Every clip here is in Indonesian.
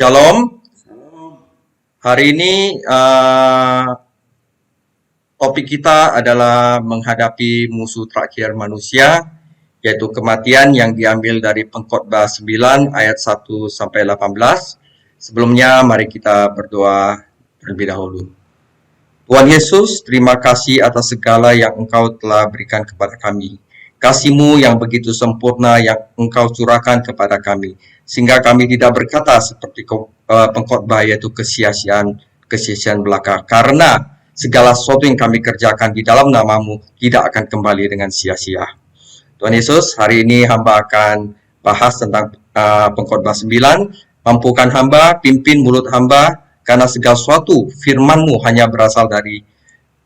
Shalom. Hari ini topik kita adalah menghadapi musuh terakhir manusia, yaitu kematian yang diambil dari Pengkhotbah 9 ayat 1 sampai 18. Sebelumnya mari kita berdoa terlebih dahulu. Tuhan Yesus, terima kasih atas segala yang Engkau telah berikan kepada kami. Kasih-Mu yang begitu sempurna yang Engkau curahkan kepada kami, sehingga kami tidak berkata seperti pengkhotbah, yaitu kesia-siaan belaka, karena segala sesuatu yang kami kerjakan di dalam nama-Mu tidak akan kembali dengan sia-sia. Tuhan Yesus, hari ini hamba akan bahas tentang Pengkhotbah 9. Mampukan hamba, pimpin mulut hamba, karena segala sesuatu firman-Mu hanya berasal dari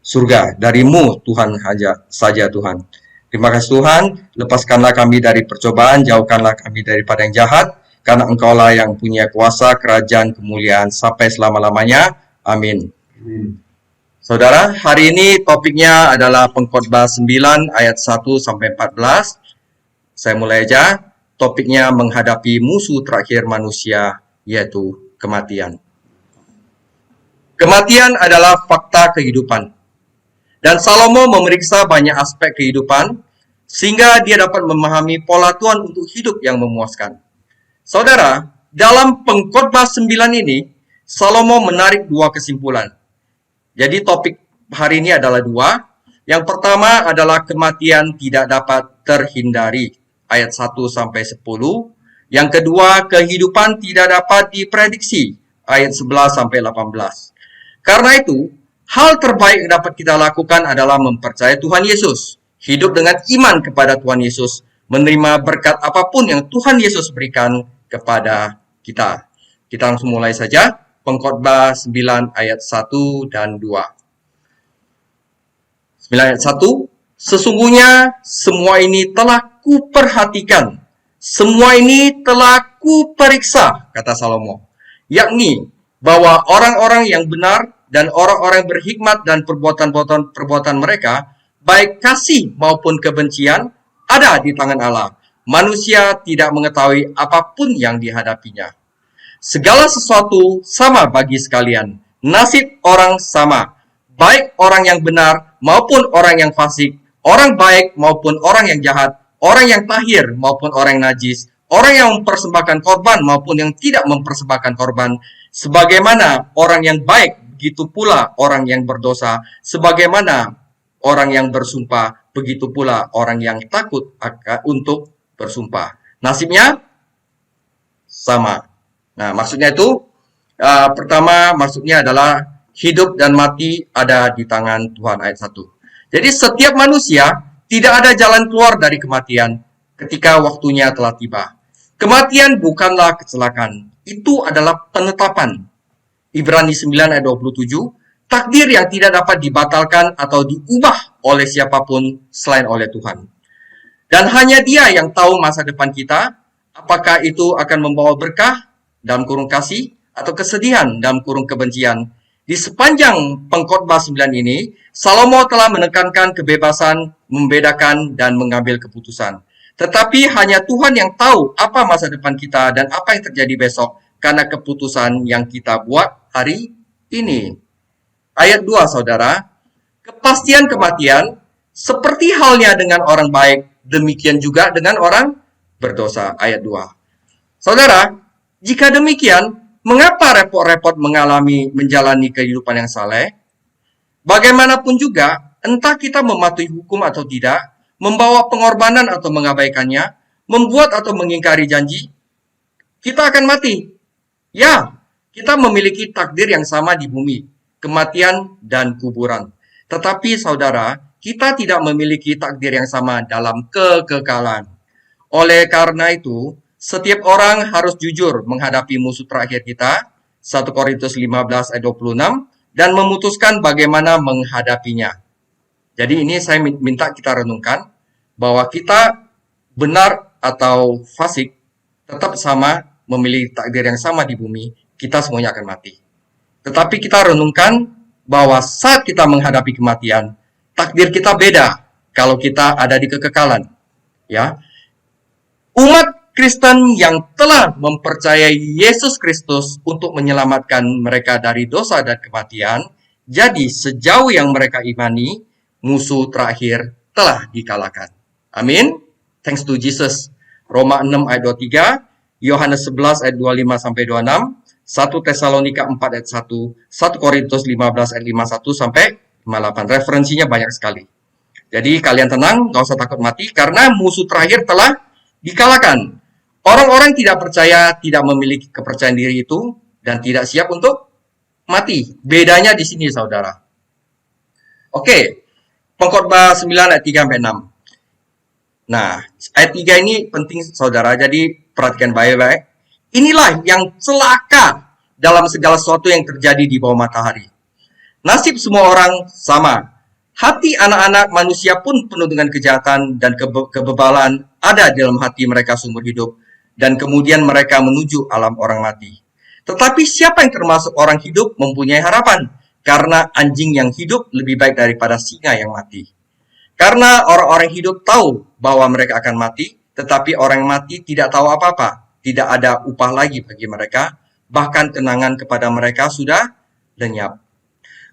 surga, dari-Mu Tuhan saja Tuhan. Terima kasih Tuhan, lepaskanlah kami dari percobaan, jauhkanlah kami daripada yang jahat, karena Engkaulah yang punya kuasa, kerajaan, kemuliaan, sampai selama-lamanya. Amin. Saudara, hari ini topiknya adalah Pengkhotbah 9 ayat 1 sampai 14. Saya mulai aja. Topiknya menghadapi musuh terakhir manusia, yaitu kematian. Kematian adalah fakta kehidupan. Dan Salomo memeriksa banyak aspek kehidupan, sehingga dia dapat memahami pola Tuhan untuk hidup yang memuaskan. Saudara, dalam Pengkhotbah 9 ini, Salomo menarik dua kesimpulan. Jadi topik hari ini adalah dua. Yang pertama adalah kematian tidak dapat terhindari, ayat 1 sampai 10. Yang kedua, kehidupan tidak dapat diprediksi, ayat 11 sampai 18. Karena itu, hal terbaik yang dapat kita lakukan adalah mempercayai Tuhan Yesus, hidup dengan iman kepada Tuhan Yesus, menerima berkat apapun yang Tuhan Yesus berikan kepada kita. Kita langsung mulai saja, Pengkhotbah 9 ayat 1 dan 2. 9 ayat 1, sesungguhnya semua ini telah kuperhatikan, semua ini telah kuperiksa, kata Salomo, yakni bahwa orang-orang yang benar dan orang-orang berhikmat dan perbuatan mereka, baik kasih maupun kebencian, ada di tangan Allah. Manusia tidak mengetahui apapun yang dihadapinya. Segala sesuatu sama bagi sekalian. Nasib orang sama. Baik orang yang benar maupun orang yang fasik. Orang baik maupun orang yang jahat. Orang yang tahir maupun orang yang najis. Orang yang mempersembahkan korban maupun yang tidak mempersembahkan korban. Sebagaimana orang yang baik, begitu pula orang yang berdosa. Sebagaimana orang yang bersumpah, begitu pula orang yang takut untuk bersumpah. Nasibnya sama. Nah, maksudnya itu, pertama maksudnya adalah hidup dan mati ada di tangan Tuhan, ayat 1. Jadi setiap manusia tidak ada jalan keluar dari kematian ketika waktunya telah tiba. Kematian bukanlah kecelakaan, itu adalah penetapan. Ibrani 9 ayat 27, takdir yang tidak dapat dibatalkan atau diubah oleh siapapun selain oleh Tuhan. Dan hanya Dia yang tahu masa depan kita, apakah itu akan membawa berkah dalam kurung kasih atau kesedihan dalam kurung kebencian. Di sepanjang Pengkhotbah 9 ini, Salomo telah menekankan kebebasan, membedakan dan mengambil keputusan. Tetapi hanya Tuhan yang tahu apa masa depan kita dan apa yang terjadi besok karena keputusan yang kita buat hari ini. Ayat 2, saudara, kepastian kematian seperti halnya dengan orang baik, demikian juga dengan orang berdosa. Ayat 2. Saudara, jika demikian, mengapa repot-repot menjalani kehidupan yang saleh? Bagaimanapun juga, entah kita mematuhi hukum atau tidak, membawa pengorbanan atau mengabaikannya, membuat atau mengingkari janji, kita akan mati. Ya, kita memiliki takdir yang sama di bumi, kematian dan kuburan. Tetapi saudara, kita tidak memiliki takdir yang sama dalam kekekalan. Oleh karena itu, setiap orang harus jujur menghadapi musuh terakhir kita, 1 Korintus 15 ayat 26, dan memutuskan bagaimana menghadapinya. Jadi ini saya minta kita renungkan, bahwa kita benar atau fasik, tetap sama memiliki takdir yang sama di bumi, kita semuanya akan mati. Tetapi kita renungkan bahwa saat kita menghadapi kematian, takdir kita beda kalau kita ada di kekekalan. Ya, umat Kristen yang telah mempercayai Yesus Kristus untuk menyelamatkan mereka dari dosa dan kematian. Jadi sejauh yang mereka imani, musuh terakhir telah dikalahkan. Amin. Thanks to Jesus. Roma 6 ayat 23, Yohanes 11 ayat 25 sampai 26, 1 Tesalonika 4 ayat 1, 1 Korintus 15 ayat 51 sampai 58. Referensinya banyak sekali. Jadi kalian tenang, gak usah takut mati karena musuh terakhir telah dikalahkan. Orang-orang tidak percaya, tidak memiliki kepercayaan diri itu, dan tidak siap untuk mati. Bedanya di sini, saudara. Oke, Pengkhotbah 9 ayat 3 sampai 6. Nah, ayat 3 ini penting, saudara, jadi perhatikan baik-baik. Inilah yang celaka dalam segala sesuatu yang terjadi di bawah matahari. Nasib semua orang sama. Hati anak-anak manusia pun penuh dengan kejahatan dan kebebalan ada dalam hati mereka seumur hidup. Dan kemudian mereka menuju alam orang mati. Tetapi siapa yang termasuk orang hidup mempunyai harapan, karena anjing yang hidup lebih baik daripada singa yang mati. Karena orang-orang hidup tahu bahwa mereka akan mati, tetapi orang yang mati tidak tahu apa-apa, tidak ada upah lagi bagi mereka, bahkan kenangan kepada mereka sudah lenyap.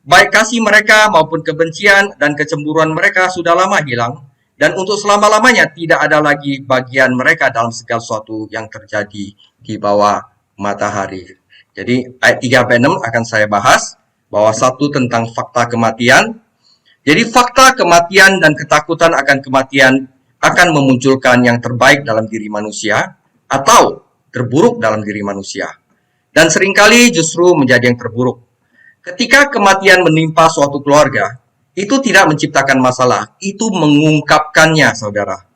Baik kasih mereka maupun kebencian dan kecemburuan mereka sudah lama hilang, dan untuk selama-lamanya tidak ada lagi bagian mereka dalam segala sesuatu yang terjadi di bawah matahari. Jadi ayat 3-6 akan saya bahas, bahwa satu tentang fakta kematian. Jadi fakta kematian dan ketakutan akan kematian akan memunculkan yang terbaik dalam diri manusia, atau terburuk dalam diri manusia. Dan seringkali justru menjadi yang terburuk. Ketika kematian menimpa suatu keluarga, itu tidak menciptakan masalah, itu mengungkapkannya, saudara.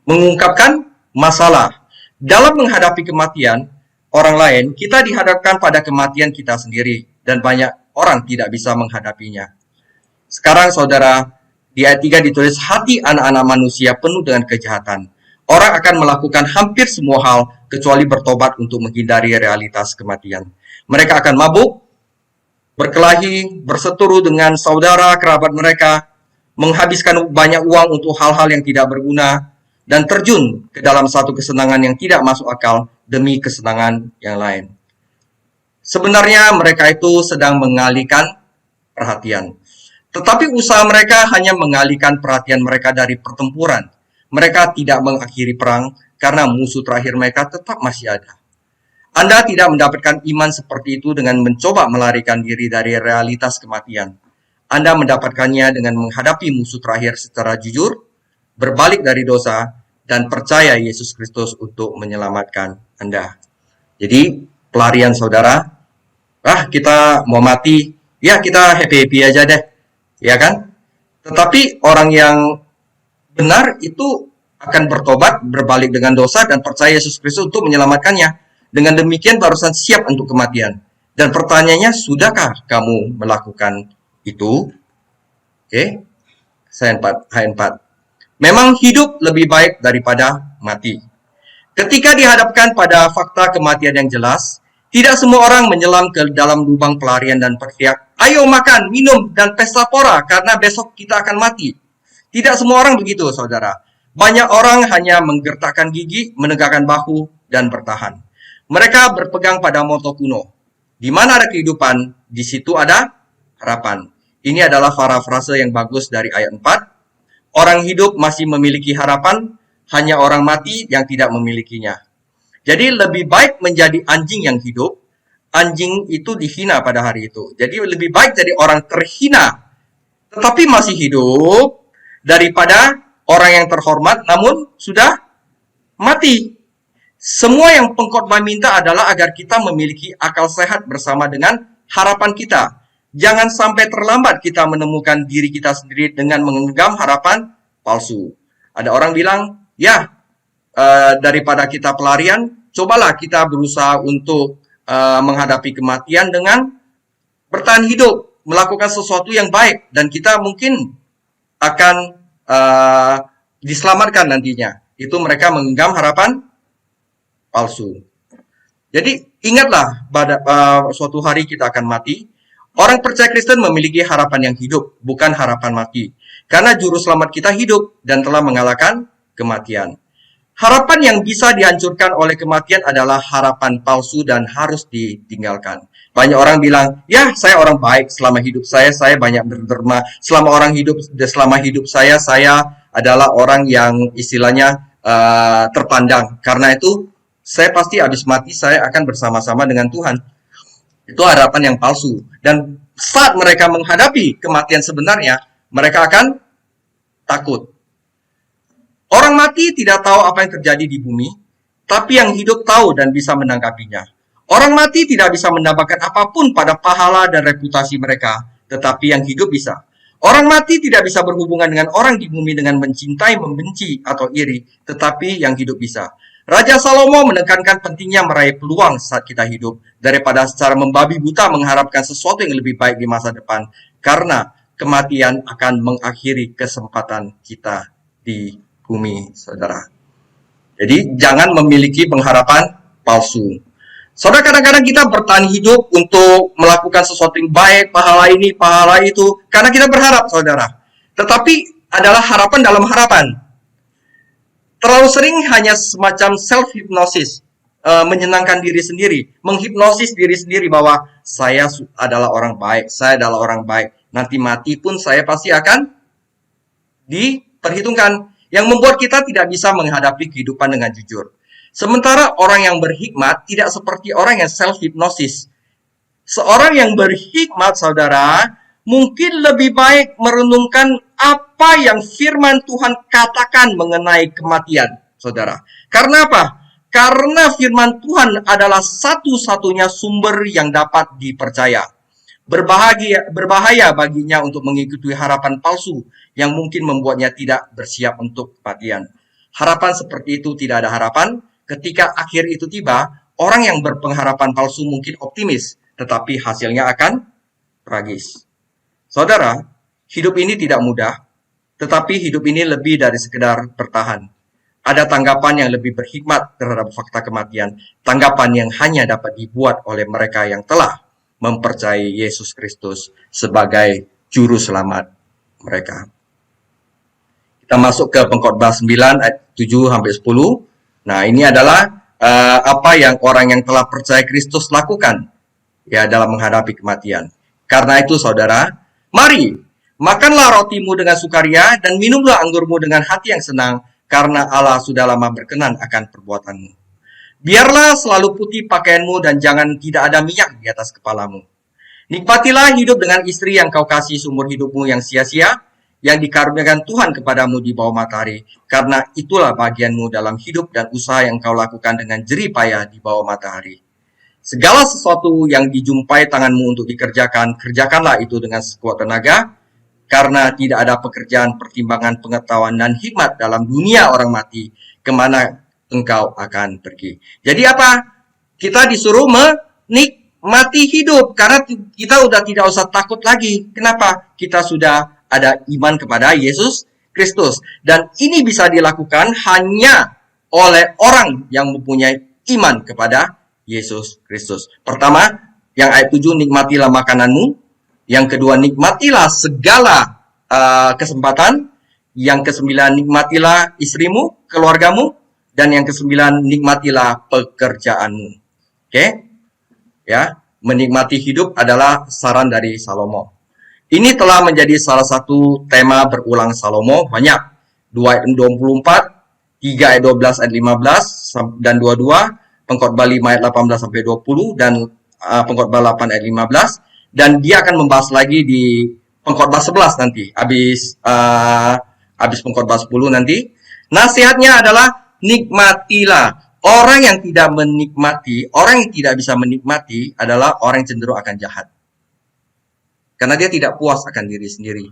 Mengungkapkan masalah. Dalam menghadapi kematian orang lain, kita dihadapkan pada kematian kita sendiri, dan banyak orang tidak bisa menghadapinya. Sekarang, saudara, di ayat 3 ditulis, hati anak-anak manusia penuh dengan kejahatan. Orang akan melakukan hampir semua hal, kecuali bertobat untuk menghindari realitas kematian. Mereka akan mabuk, berkelahi, berseteru dengan saudara, kerabat mereka, menghabiskan banyak uang untuk hal-hal yang tidak berguna, dan terjun ke dalam satu kesenangan yang tidak masuk akal demi kesenangan yang lain. Sebenarnya mereka itu sedang mengalihkan perhatian. Tetapi usaha mereka hanya mengalihkan perhatian mereka dari pertempuran. Mereka tidak mengakhiri perang karena musuh terakhir mereka tetap masih ada. Anda tidak mendapatkan iman seperti itu dengan mencoba melarikan diri dari realitas kematian. Anda mendapatkannya dengan menghadapi musuh terakhir secara jujur, berbalik dari dosa, dan percaya Yesus Kristus untuk menyelamatkan Anda. Jadi, pelarian saudara, kita mau mati, ya kita happy-happy aja deh, ya kan? Tetapi orang yang benar itu akan bertobat, berbalik dengan dosa, dan percaya Yesus Kristus untuk menyelamatkannya. Dengan demikian barusan siap untuk kematian. Dan pertanyaannya, sudahkah kamu melakukan itu? Oke, ayat 4. Memang hidup lebih baik daripada mati. Ketika dihadapkan pada fakta kematian yang jelas, tidak semua orang menyelam ke dalam lubang pelarian dan berteriak, ayo makan, minum, dan pesta pora, karena besok kita akan mati. Tidak semua orang begitu, saudara. Banyak orang hanya menggertakkan gigi, menegakkan bahu, dan bertahan. Mereka berpegang pada moto kuno. Di mana ada kehidupan, di situ ada harapan. Ini adalah parafrase yang bagus dari ayat 4. Orang hidup masih memiliki harapan, hanya orang mati yang tidak memilikinya. Jadi lebih baik menjadi anjing yang hidup. Anjing itu dihina pada hari itu. Jadi lebih baik jadi orang terhina, tetapi masih hidup, daripada orang yang terhormat namun sudah mati. Semua yang pengkhotbah minta adalah agar kita memiliki akal sehat bersama dengan harapan kita. Jangan sampai terlambat kita menemukan diri kita sendiri dengan menggenggam harapan palsu. Ada orang bilang, daripada kita pelarian, cobalah kita berusaha untuk menghadapi kematian dengan bertahan hidup, melakukan sesuatu yang baik, dan kita mungkin akan diselamatkan nantinya. Itu mereka menggenggam harapan palsu. Jadi ingatlah, pada suatu hari kita akan mati. Orang percaya Kristen memiliki harapan yang hidup, bukan harapan mati. Karena juru selamat kita hidup dan telah mengalahkan kematian. Harapan yang bisa dihancurkan oleh kematian adalah harapan palsu dan harus ditinggalkan. Banyak orang bilang, ya saya orang baik selama hidup saya banyak berderma. Selama hidup saya adalah orang yang istilahnya terpandang. Karena itu, saya pasti habis mati saya akan bersama-sama dengan Tuhan. Itu harapan yang palsu. Dan saat mereka menghadapi kematian sebenarnya, mereka akan takut. Orang mati tidak tahu apa yang terjadi di bumi, tapi yang hidup tahu dan bisa menanggapinya. Orang mati tidak bisa menambahkan apapun pada pahala dan reputasi mereka, tetapi yang hidup bisa. Orang mati tidak bisa berhubungan dengan orang di bumi dengan mencintai, membenci, atau iri, tetapi yang hidup bisa. Raja Salomo menekankan pentingnya meraih peluang saat kita hidup, daripada secara membabi buta mengharapkan sesuatu yang lebih baik di masa depan, karena kematian akan mengakhiri kesempatan kita di bumi, saudara. Jadi, jangan memiliki pengharapan palsu. Saudara, kadang-kadang kita bertahan hidup untuk melakukan sesuatu yang baik, pahala ini, pahala itu, karena kita berharap, saudara. Tetapi, adalah harapan dalam harapan. Terlalu sering hanya semacam self-hypnosis, menyenangkan diri sendiri, menghipnosis diri sendiri bahwa saya adalah orang baik, saya adalah orang baik. Nanti mati pun saya pasti akan diperhitungkan. Yang membuat kita tidak bisa menghadapi kehidupan dengan jujur. Sementara orang yang berhikmat tidak seperti orang yang self-hypnosis. Seorang yang berhikmat, saudara, mungkin lebih baik merenungkan apa yang firman Tuhan katakan mengenai kematian, saudara. Karena apa? Karena firman Tuhan adalah satu-satunya sumber yang dapat dipercaya. Berbahaya baginya untuk mengikuti harapan palsu yang mungkin membuatnya tidak bersiap untuk kematian. Harapan seperti itu tidak ada harapan. Ketika akhir itu tiba, orang yang berpengharapan palsu mungkin optimis, tetapi hasilnya akan tragis. Saudara, hidup ini tidak mudah, tetapi hidup ini lebih dari sekedar bertahan. Ada tanggapan yang lebih berhikmat terhadap fakta kematian, tanggapan yang hanya dapat dibuat oleh mereka yang telah mempercayai Yesus Kristus sebagai juru selamat mereka. Kita masuk ke Pengkhotbah 9 ayat 7 sampai 10. Nah, ini adalah apa yang orang yang telah percaya Kristus lakukan ya dalam menghadapi kematian. Karena itu, saudara, mari makanlah rotimu dengan sukaria dan minumlah anggurmu dengan hati yang senang, karena Allah sudah lama berkenan akan perbuatanmu. Biarlah selalu putih pakaianmu dan jangan tidak ada minyak di atas kepalamu. Nikmatilah hidup dengan istri yang kau kasih seumur hidupmu yang sia-sia, yang dikaruniakan Tuhan kepadamu di bawah matahari, karena itulah bagianmu dalam hidup dan usaha yang kau lakukan dengan jerih payah di bawah matahari. Segala sesuatu yang dijumpai tanganmu untuk dikerjakan, kerjakanlah itu dengan sekuat tenaga, karena tidak ada pekerjaan, pertimbangan, pengetahuan, dan hikmat dalam dunia orang mati, kemana engkau akan pergi. Jadi apa? Kita disuruh menikmati hidup, karena kita udah tidak usah takut lagi. Kenapa? Kita sudah ada iman kepada Yesus Kristus. Dan ini bisa dilakukan hanya oleh orang yang mempunyai iman kepada Yesus Kristus. Pertama, yang ayat 7, nikmatilah makananmu. Yang kedua, nikmatilah segala kesempatan. Yang ke-9, nikmatilah istrimu, keluargamu. Dan yang ke-9, nikmatilah pekerjaanmu. Oke? Ya, menikmati hidup adalah saran dari Salomo. Ini telah menjadi salah satu tema berulang Salomo, banyak. 2 ayat 24, 3 ayat 12 ayat 15, dan 22, Pengkhotbah 5 ayat 18 sampai 20, dan Pengkhotbah 8 ayat 15, dan dia akan membahas lagi di Pengkhotbah 11 nanti, habis Pengkhotbah 10 nanti. Nasihatnya adalah nikmatilah. Orang yang tidak menikmati, orang yang tidak bisa menikmati adalah orang yang cenderung akan jahat. Karena dia tidak puas akan diri sendiri.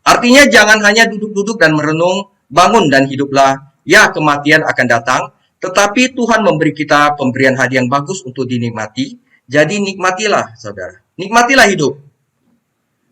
Artinya jangan hanya duduk-duduk dan merenung, bangun dan hiduplah. Ya, kematian akan datang, tetapi Tuhan memberi kita pemberian hadiah yang bagus untuk dinikmati. Jadi nikmatilah, saudara. Nikmatilah hidup.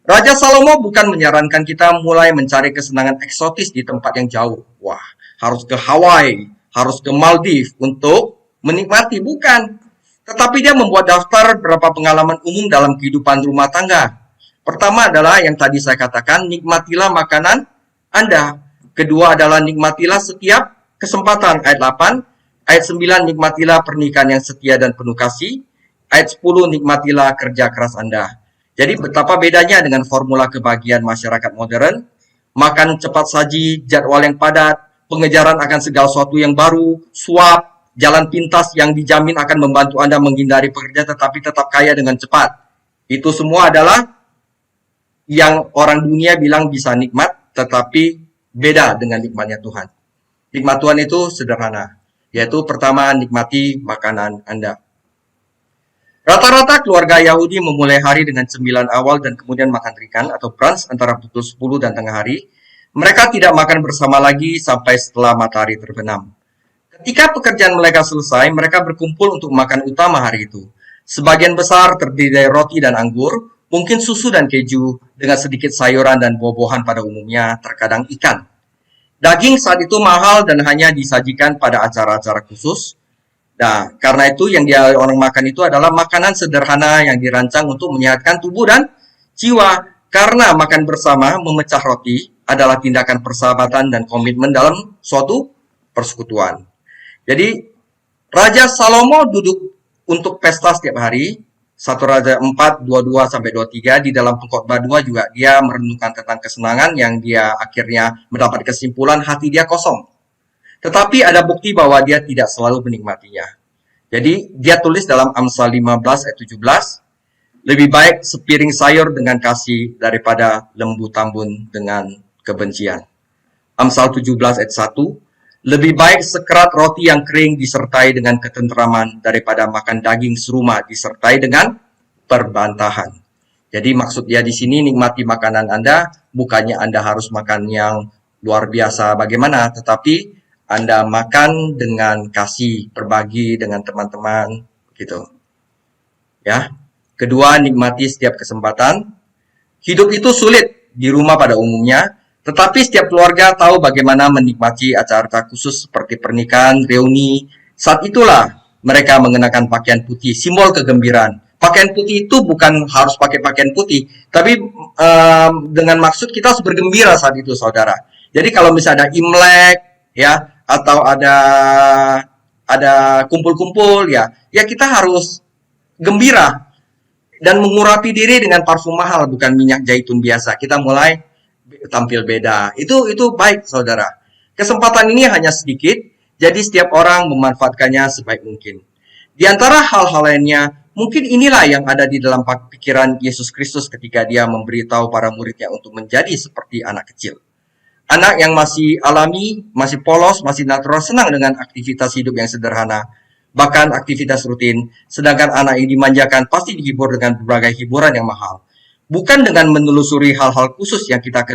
Raja Salomo bukan menyarankan kita mulai mencari kesenangan eksotis di tempat yang jauh. Wah, harus ke Hawaii, harus ke Maldives untuk menikmati. Bukan. Tetapi dia membuat daftar beberapa pengalaman umum dalam kehidupan rumah tangga. Pertama adalah yang tadi saya katakan, nikmatilah makanan Anda. Kedua adalah nikmatilah setiap kesempatan ayat 8, ayat 9 nikmatilah pernikahan yang setia dan penuh kasih, ayat 10 nikmatilah kerja keras Anda. Jadi betapa bedanya dengan formula kebahagiaan masyarakat modern, makan cepat saji, jadwal yang padat, pengejaran akan segala sesuatu yang baru, suap, jalan pintas yang dijamin akan membantu Anda menghindari pekerja tetapi tetap kaya dengan cepat. Itu semua adalah yang orang dunia bilang bisa nikmat, tetapi beda dengan nikmatnya Tuhan. Nikmat Tuhan itu sederhana, yaitu pertama, nikmati makanan Anda. Rata-rata keluarga Yahudi memulai hari dengan cemilan awal dan kemudian makan ringan atau brunch antara pukul 10 dan tengah hari. Mereka tidak makan bersama lagi sampai setelah matahari terbenam. Ketika pekerjaan mereka selesai, mereka berkumpul untuk makan utama hari itu. Sebagian besar terdiri dari roti dan anggur, mungkin susu dan keju, dengan sedikit sayuran dan buah-buahan pada umumnya, terkadang ikan. Daging saat itu mahal dan hanya disajikan pada acara-acara khusus. Nah, karena itu yang dia orang makan itu adalah makanan sederhana yang dirancang untuk menyehatkan tubuh dan jiwa. Karena makan bersama, memecah roti, adalah tindakan persahabatan dan komitmen dalam suatu persekutuan. Jadi, Raja Salomo duduk untuk pesta setiap hari. 1 Raja 4, 22-23, di dalam pengkhotbah 2 juga dia merenungkan tentang kesenangan yang dia akhirnya mendapat kesimpulan hati dia kosong. Tetapi ada bukti bahwa dia tidak selalu menikmatinya. Jadi dia tulis dalam Amsal 15 ayat 17, lebih baik sepiring sayur dengan kasih daripada lembu tambun dengan kebencian. Amsal 17 ayat 1, lebih baik sekerat roti yang kering disertai dengan ketenteraman daripada makan daging serumah disertai dengan perbantahan. Jadi maksud dia di sini nikmati makanan Anda, bukannya Anda harus makan yang luar biasa bagaimana, tetapi Anda makan dengan kasih, berbagi dengan teman-teman, gitu. Ya. Kedua, nikmati setiap kesempatan. Hidup itu sulit di rumah pada umumnya, tetapi setiap keluarga tahu bagaimana menikmati acara khusus seperti pernikahan, reuni. Saat itulah mereka mengenakan pakaian putih, simbol kegembiraan. Pakaian putih itu bukan harus pakai pakaian putih, tapi dengan maksud kita harus bergembira saat itu, saudara. Jadi kalau misalnya ada Imlek, ya, atau ada kumpul-kumpul, ya kita harus gembira dan mengurapi diri dengan parfum mahal, bukan minyak zaitun biasa. Kita mulai tampil beda. Itu baik, saudara. Kesempatan ini hanya sedikit, jadi setiap orang memanfaatkannya sebaik mungkin. Di antara hal-hal lainnya, mungkin inilah yang ada di dalam pikiran Yesus Kristus ketika dia memberitahu para muridnya untuk menjadi seperti anak kecil. Anak yang masih alami, masih polos, masih natural, senang dengan aktivitas hidup yang sederhana, bahkan aktivitas rutin, sedangkan anak yang dimanjakan pasti dihibur dengan berbagai hiburan yang mahal. Bukan dengan menelusuri hal-hal khusus yang kita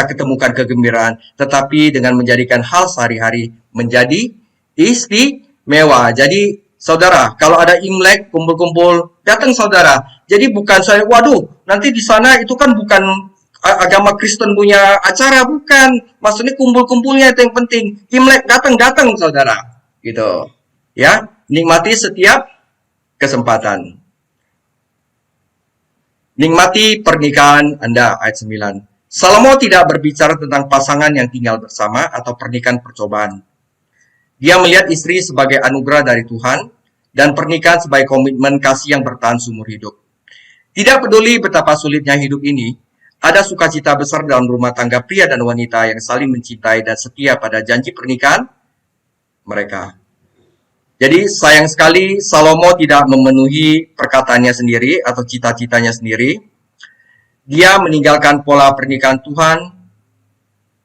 ketemukan kegembiraan, tetapi dengan menjadikan hal sehari-hari menjadi istimewa. Jadi, saudara, kalau ada Imlek, kumpul-kumpul, datang saudara. Jadi bukan saya, waduh, nanti di sana itu kan bukan agama Kristen punya acara, bukan. Maksudnya kumpul-kumpulnya itu yang penting. Imlek datang saudara. Gitu. Ya, nikmati setiap kesempatan. Nikmati pernikahan Anda, ayat 9. Salomo tidak berbicara tentang pasangan yang tinggal bersama atau pernikahan percobaan. Dia melihat istri sebagai anugerah dari Tuhan dan pernikahan sebagai komitmen kasih yang bertahan seumur hidup. Tidak peduli betapa sulitnya hidup ini, ada sukacita besar dalam rumah tangga pria dan wanita yang saling mencintai dan setia pada janji pernikahan mereka. Jadi sayang sekali Salomo tidak memenuhi perkataannya sendiri atau cita-citanya sendiri. Dia meninggalkan pola pernikahan Tuhan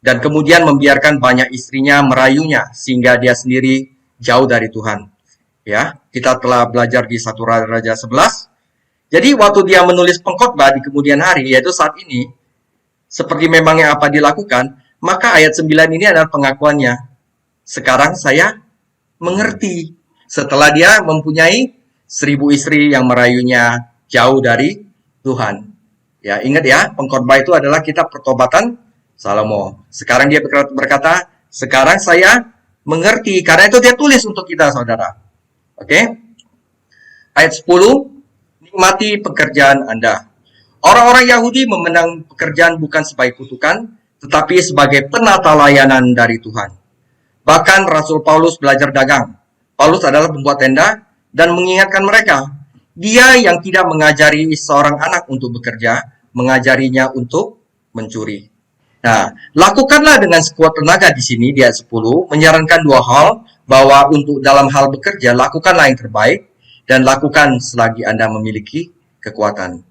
dan kemudian membiarkan banyak istrinya merayunya sehingga dia sendiri jauh dari Tuhan. Ya, kita telah belajar di 1 Raja 11. Jadi waktu dia menulis pengkhotbah di kemudian hari, yaitu saat ini, seperti memangnya apa dilakukan, maka ayat 9 ini adalah pengakuannya. Sekarang saya mengerti. Setelah dia mempunyai 1000 istri yang merayunya jauh dari Tuhan. Ya, ingat ya, pengkhotbah itu adalah kitab pertobatan Salomo. Sekarang dia berkata, sekarang saya mengerti. Karena itu dia tulis untuk kita, saudara. Oke? Ayat 10, nikmati pekerjaan Anda. Orang-orang Yahudi memandang pekerjaan bukan sebagai kutukan, tetapi sebagai penata layanan dari Tuhan. Bahkan Rasul Paulus belajar dagang. Paulus adalah pembuat tenda dan mengingatkan mereka, dia yang tidak mengajari seorang anak untuk bekerja, mengajarinya untuk mencuri. Nah, lakukanlah dengan sekuat tenaga di sini di ayat 10, menyarankan dua hal, bahwa untuk dalam hal bekerja, lakukanlah yang terbaik, dan lakukan selagi Anda memiliki kekuatan.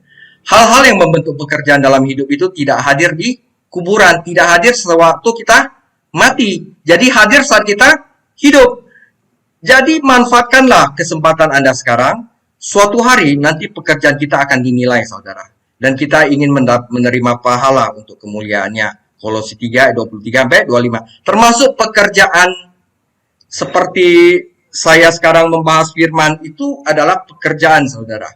Hal-hal yang membentuk pekerjaan dalam hidup itu tidak hadir di kuburan, tidak hadir sewaktu kita mati. Jadi hadir saat kita hidup. Jadi manfaatkanlah kesempatan Anda sekarang. Suatu hari nanti pekerjaan kita akan dinilai, saudara. Dan kita ingin menerima pahala untuk kemuliaannya. Kolose 3 ayat 23 sampai 25. Termasuk pekerjaan seperti saya sekarang membahas firman itu adalah pekerjaan, saudara.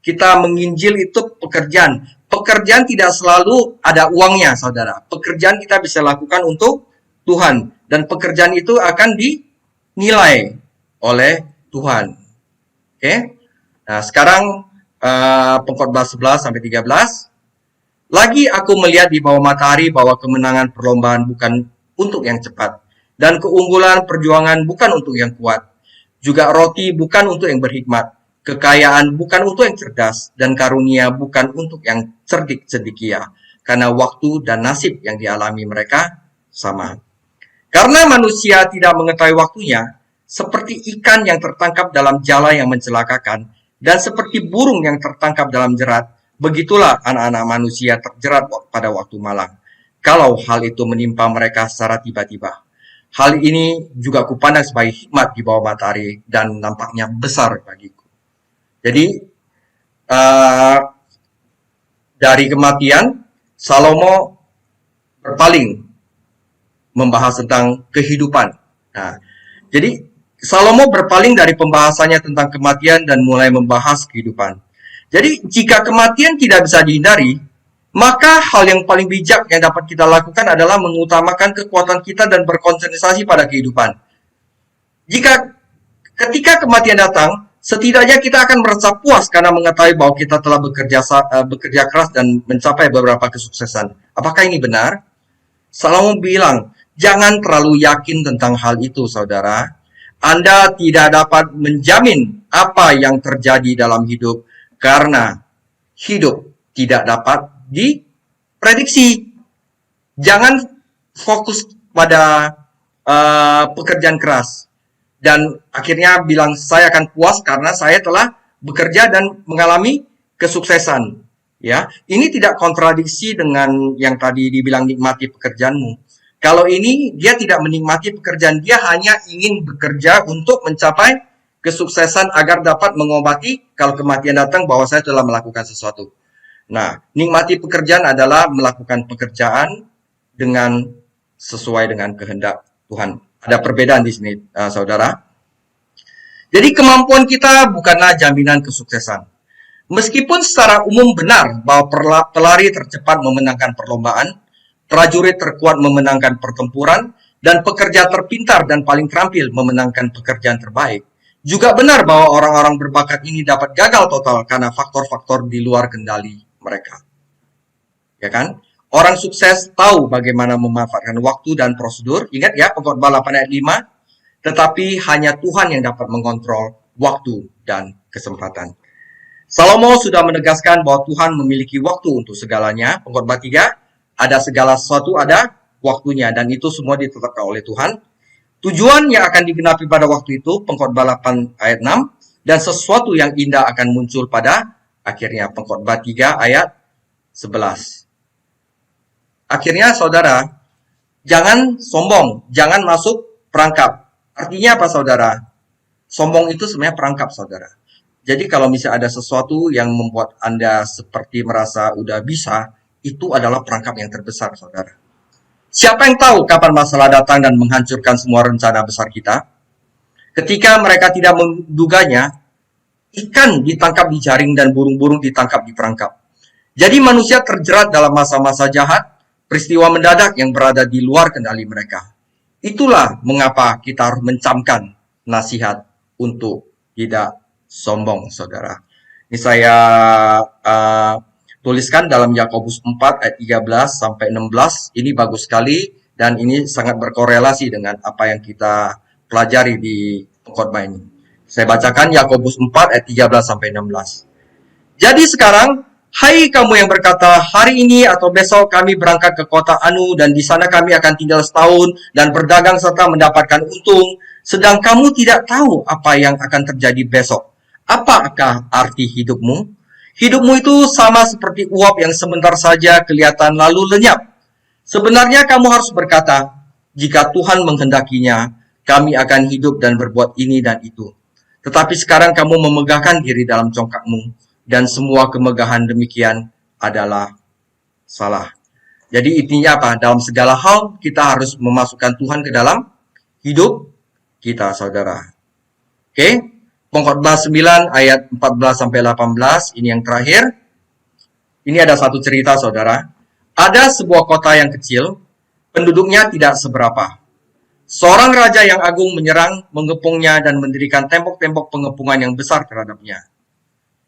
Kita menginjil itu pekerjaan. Pekerjaan tidak selalu ada uangnya, saudara. Pekerjaan kita bisa lakukan untuk Tuhan. Dan pekerjaan itu akan dinilai oleh Tuhan. Oke? Nah, sekarang pengkhotbah 11 sampai 13. Lagi aku melihat di bawah matahari bahwa kemenangan perlombaan bukan untuk yang cepat, dan keunggulan perjuangan bukan untuk yang kuat. Juga roti bukan untuk yang berhikmat, kekayaan bukan untuk yang cerdas, dan karunia bukan untuk yang cerdik cendekia, karena waktu dan nasib yang dialami mereka sama. Karena manusia tidak mengetahui waktunya, seperti ikan yang tertangkap dalam jala yang mencelakakan, dan seperti burung yang tertangkap dalam jerat, begitulah anak-anak manusia terjerat pada waktu malang. Kalau hal itu menimpa mereka secara tiba-tiba. Hal ini juga kupandang sebagai hikmat di bawah matahari dan nampaknya besar bagiku. Jadi, dari kematian, Salomo berpaling membahas tentang kehidupan. Nah, jadi Salomo berpaling dari pembahasannya tentang kematian dan mulai membahas kehidupan. Jadi, jika kematian tidak bisa dihindari, maka hal yang paling bijak yang dapat kita lakukan adalah mengutamakan kekuatan kita dan berkonsentrasi pada kehidupan. Ketika kematian datang, setidaknya kita akan merasa puas karena mengetahui bahwa kita telah bekerja keras dan mencapai beberapa kesuksesan. Apakah ini benar? Salomo bilang, jangan terlalu yakin tentang hal itu, saudara. Anda tidak dapat menjamin apa yang terjadi dalam hidup, karena hidup tidak dapat diprediksi. Jangan fokus pada pekerjaan keras dan akhirnya bilang saya akan puas karena saya telah bekerja dan mengalami kesuksesan. Ya, ini tidak kontradiksi dengan yang tadi dibilang nikmati pekerjaanmu. Kalau ini dia tidak menikmati pekerjaan, dia hanya ingin bekerja untuk mencapai kesuksesan agar dapat mengobati kalau kematian datang bahwa saya telah melakukan sesuatu. Nah, nikmati pekerjaan adalah melakukan pekerjaan dengan sesuai dengan kehendak Tuhan. Ada perbedaan di sini, saudara. Jadi kemampuan kita bukanlah jaminan kesuksesan. Meskipun secara umum benar bahwa pelari tercepat memenangkan perlombaan, prajurit terkuat memenangkan pertempuran, dan pekerja terpintar dan paling terampil memenangkan pekerjaan terbaik, juga benar bahwa orang-orang berbakat ini dapat gagal total karena faktor-faktor di luar kendali mereka. Ya kan? Orang sukses tahu bagaimana memanfaatkan waktu dan prosedur. Ingat ya, pengkhotbah 8 ayat 5. Tetapi hanya Tuhan yang dapat mengontrol waktu dan kesempatan. Salomo sudah menegaskan bahwa Tuhan memiliki waktu untuk segalanya. Pengkhotbah 3, ada segala sesuatu, ada waktunya. Dan itu semua ditetapkan oleh Tuhan. Tujuan yang akan digenapi pada waktu itu, pengkhotbah 8 ayat 6, dan sesuatu yang indah akan muncul pada akhirnya, pengkhotbah 3 ayat 11. Akhirnya, saudara, jangan sombong, jangan masuk perangkap. Artinya apa, saudara? Sombong itu sebenarnya perangkap, saudara. Jadi kalau misalnya ada sesuatu yang membuat Anda seperti merasa udah bisa, itu adalah perangkap yang terbesar, saudara. Siapa yang tahu kapan masalah datang dan menghancurkan semua rencana besar kita? Ketika mereka tidak menduganya, ikan ditangkap di jaring dan burung-burung ditangkap di perangkap. Jadi manusia terjerat dalam masa-masa jahat, peristiwa mendadak yang berada di luar kendali mereka. Itulah mengapa kita harus mencamkan nasihat untuk tidak sombong, saudara. Ini saya tuliskan dalam Yakobus 4 ayat 13 sampai 16. Ini bagus sekali Dan ini sangat berkorelasi dengan apa yang kita pelajari di pengkhotbah ini. Saya bacakan Yakobus 4 ayat 13 sampai 16. Jadi sekarang, hai kamu yang berkata, hari ini atau besok kami berangkat ke kota Anu dan di sana kami akan tinggal setahun dan berdagang serta mendapatkan untung, sedang kamu tidak tahu apa yang akan terjadi besok. Apakah arti hidupmu? Hidupmu itu sama seperti uap yang sebentar saja kelihatan lalu lenyap. Sebenarnya kamu harus berkata, jika Tuhan menghendakinya, kami akan hidup dan berbuat ini dan itu. Tetapi sekarang kamu memegahkan diri dalam congkakmu, dan semua kemegahan demikian adalah salah. Jadi intinya apa? Dalam segala hal kita harus memasukkan Tuhan ke dalam hidup kita, saudara. Oke? Pengkhotbah 9 ayat 14 sampai 18, ini yang terakhir. Ini ada satu cerita, saudara. Ada sebuah kota yang kecil, penduduknya tidak seberapa. Seorang raja yang agung menyerang, mengepungnya dan mendirikan tembok-tembok pengepungan yang besar terhadapnya.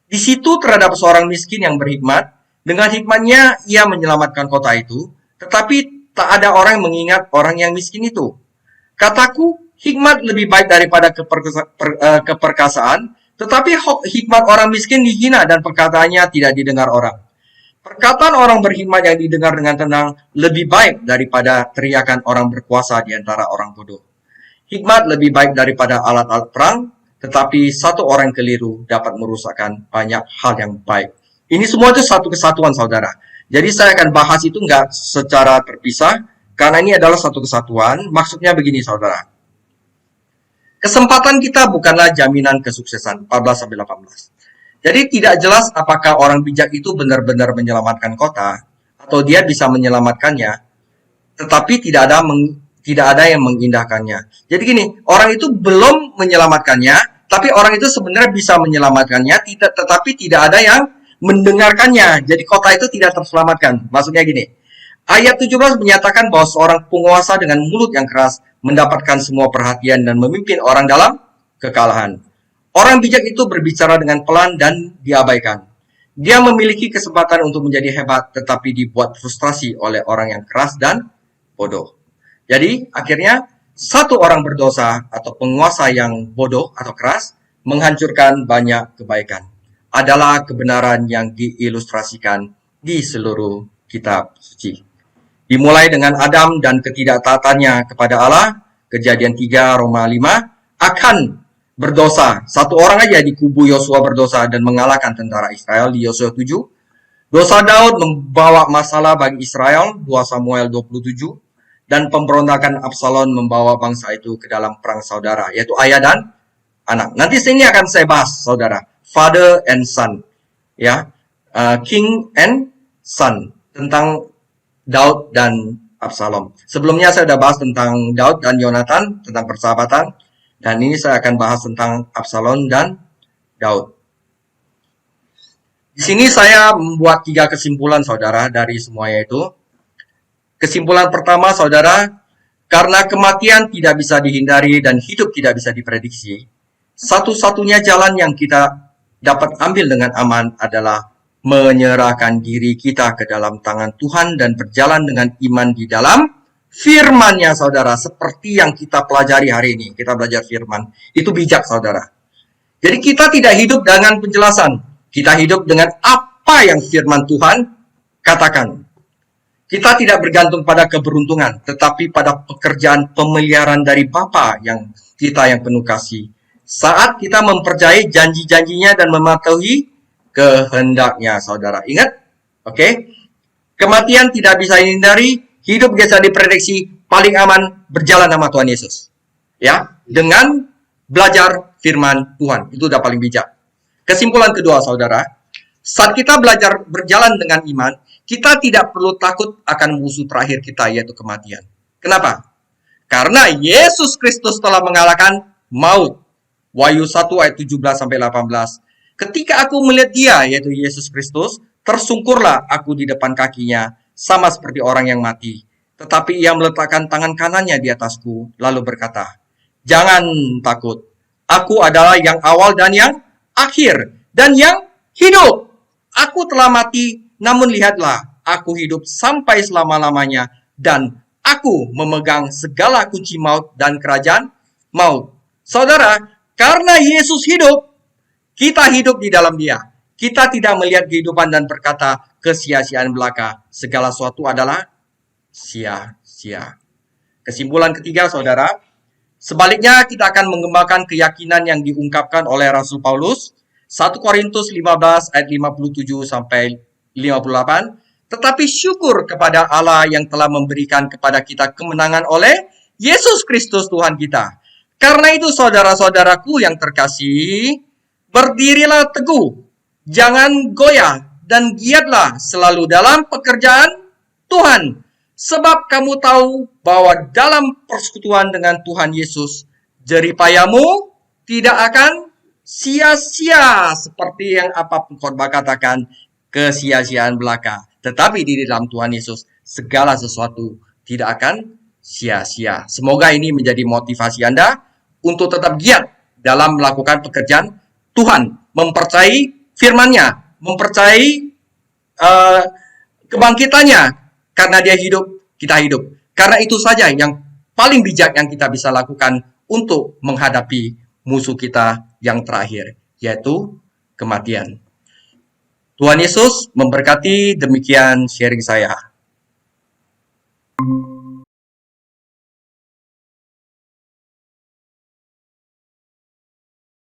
Di situ terhadap seorang miskin yang berhikmat, dengan hikmatnya ia menyelamatkan kota itu, tetapi tak ada orang yang mengingat orang yang miskin itu. Kataku, hikmat lebih baik daripada keperkasaan, tetapi hikmat orang miskin dihina dan perkataannya tidak didengar orang. Perkataan orang berhikmat yang didengar dengan tenang lebih baik daripada teriakan orang berkuasa di antara orang bodoh. Hikmat lebih baik daripada alat-alat perang, tetapi satu orang keliru dapat merusakkan banyak hal yang baik. Ini semua itu satu kesatuan, saudara. Jadi saya akan bahas itu nggak secara terpisah, karena ini adalah satu kesatuan. Maksudnya begini, saudara. Kesempatan kita bukanlah jaminan kesuksesan, 14-18. Jadi tidak jelas apakah orang bijak itu benar-benar menyelamatkan kota, atau dia bisa menyelamatkannya, tetapi tidak ada yang mengindahkannya. Jadi gini, orang itu belum menyelamatkannya, tapi orang itu sebenarnya bisa menyelamatkannya, tetapi tidak ada yang mendengarkannya. Jadi kota itu tidak terselamatkan. Maksudnya gini, ayat 17 menyatakan bahwa seorang penguasa dengan mulut yang keras mendapatkan semua perhatian dan memimpin orang dalam kekalahan. Orang bijak itu berbicara dengan pelan dan diabaikan. Dia memiliki kesempatan untuk menjadi hebat, tetapi dibuat frustrasi oleh orang yang keras dan bodoh. Jadi, akhirnya, satu orang berdosa atau penguasa yang bodoh atau keras menghancurkan banyak kebaikan. Adalah kebenaran yang diilustrasikan di seluruh kitab suci. Dimulai dengan Adam dan ketidaktaatannya kepada Allah, Kejadian 3, Roma 5, akan berdosa. Satu orang aja di kubu Yosua berdosa dan mengalahkan tentara Israel di Yosua 7. Dosa Daud membawa masalah bagi Israel, 2 Samuel 27. Dan pemberontakan Absalom membawa bangsa itu ke dalam perang saudara, yaitu ayah dan anak. Nanti sini akan saya bahas, saudara. Father and son. Ya, king and son. Tentang Daud dan Absalom. Sebelumnya saya sudah bahas tentang Daud dan Yonatan, tentang persahabatan. Dan ini saya akan bahas tentang Absalom dan Daud. Di sini saya membuat 3 kesimpulan, saudara, dari semuanya itu. Kesimpulan pertama, saudara, karena kematian tidak bisa dihindari dan hidup tidak bisa diprediksi, satu-satunya jalan yang kita dapat ambil dengan aman adalah menyerahkan diri kita ke dalam tangan Tuhan dan berjalan dengan iman di dalam firman-Nya, saudara, seperti yang kita pelajari hari ini. Kita belajar firman. Itu bijak, saudara. Jadi kita tidak hidup dengan penjelasan. Kita hidup dengan apa yang firman Tuhan katakan. Kita tidak bergantung pada keberuntungan, tetapi pada pekerjaan pemeliharaan dari Bapa yang kita yang penuh kasih. Saat kita mempercayai janji-janjinya dan mematuhi kehendaknya, saudara. Ingat? Oke? Kematian tidak bisa dihindari. Hidup bisa diprediksi, paling aman berjalan sama Tuhan Yesus. Ya, dengan belajar firman Tuhan. Itu udah paling bijak. Kesimpulan kedua, saudara. Saat kita belajar berjalan dengan iman, kita tidak perlu takut akan musuh terakhir kita, yaitu kematian. Kenapa? Karena Yesus Kristus telah mengalahkan maut. Wahyu 1 ayat 17-18. Ketika aku melihat dia, yaitu Yesus Kristus, tersungkurlah aku di depan kakinya, sama seperti orang yang mati. Tetapi ia meletakkan tangan kanannya di atasku, lalu berkata, jangan takut. Aku adalah yang awal dan yang akhir, dan yang hidup. Aku telah mati, namun lihatlah, aku hidup sampai selama-lamanya, dan Aku memegang segala kunci maut dan kerajaan maut. Saudara, karena Yesus hidup, kita hidup di dalam Dia. Kita tidak melihat kehidupan dan berkata kesia-siaan belaka. Segala sesuatu adalah sia-sia. Kesimpulan ketiga, saudara, sebaliknya kita akan mengembangkan keyakinan yang diungkapkan oleh Rasul Paulus 1 Korintus 15 ayat 57 sampai 58. Tetapi syukur kepada Allah yang telah memberikan kepada kita kemenangan oleh Yesus Kristus Tuhan kita. Karena itu saudara-saudaraku yang terkasih, berdirilah teguh, jangan goyah, dan giatlah selalu dalam pekerjaan Tuhan. Sebab kamu tahu bahwa dalam persekutuan dengan Tuhan Yesus, jeripayamu tidak akan sia-sia seperti yang apapun khotbah katakan kesia-siaan belaka. Tetapi di dalam Tuhan Yesus, segala sesuatu tidak akan sia-sia. Semoga ini menjadi motivasi Anda untuk tetap giat dalam melakukan pekerjaan Tuhan. Mempercayai firman-Nya, mempercayai kebangkitannya. Karena Dia hidup, kita hidup. Karena itu saja yang paling bijak yang kita bisa lakukan untuk menghadapi musuh kita yang terakhir, yaitu kematian. Tuhan Yesus memberkati. Demikian sharing saya.